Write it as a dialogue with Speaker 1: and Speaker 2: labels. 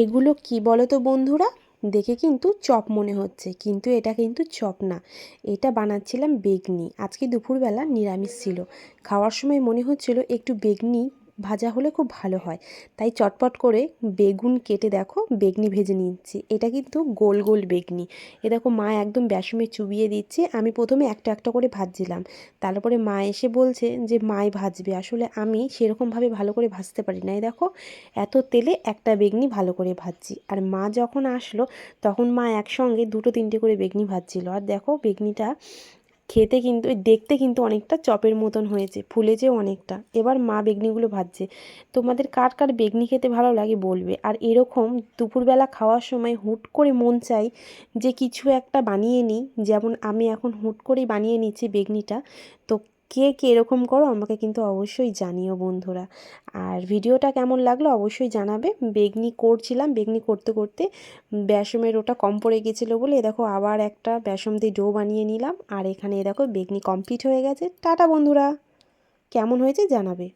Speaker 1: এগুলো কি বলো তো বন্ধুরা, দেখে কিন্তু চপ মনে হচ্ছে, কিন্তু এটা কিন্তু চপ না। এটা বানাচ্ছিলাম বেগনি। আজকে দুপুরবেলা নিরামিষ ছিল, খাওয়ার সময় মনে হচ্ছিল একটু বেগনি ভাজা হলে খুব ভালো হয়। তাই চটপট করে বেগুন কেটে দেখো বেগনি ভেজে নিচ্ছি। এটা কিন্তু গোল গোল বেগনি। এ দেখো মা একদম বেসনে চুবিয়ে দিচ্ছে। আমি প্রথমে একটা একটা করে ভাজছিলাম, তারপরে মা এসে বলছে যে মাই ভাজবে। আসলে আমি সেরকমভাবে ভালো করে ভাজতে পারি না। এই দেখো এত তেলে একটা বেগনি ভালো করে ভাজছি। আর মা যখন আসলো তখন মা একসঙ্গে দুটো তিনটে করে বেগনি ভাজছিল। আর দেখো বেগনিটা খেতে কিন্তু দেখতে কিন্তু অনেকটা চপের মতন হয়েছে, ফুলেছেও অনেকটা। এবার মা বেগনিগুলো ভাজছে। তোমাদের কার কার বেগনি খেতে ভালো লাগে বলবে। আর এরকম দুপুরবেলা খাওয়ার সময় হুট করে মন চাই যে কিছু একটা বানিয়ে নিই, যেমন আমি এখন হুট করেই বানিয়ে নিচ্ছি বেগনিটা। তো কে কে এরকম করো আমাকে কিন্তু অবশ্যই জানিও বন্ধুরা। আর ভিডিওটা কেমন লাগলো অবশ্যই জানাবে। বেগনি করছিলাম, বেগনি করতে করতে বেসমের ওটা কম পড়ে গেছিলো বলে দেখো আবার একটা বেসম দিয়ে ডো বানিয়ে নিলাম। আর এখানে দেখো বেগনি কমপ্লিট হয়ে গেছে। টাটা বন্ধুরা, কেমন হয়েছে জানাবে।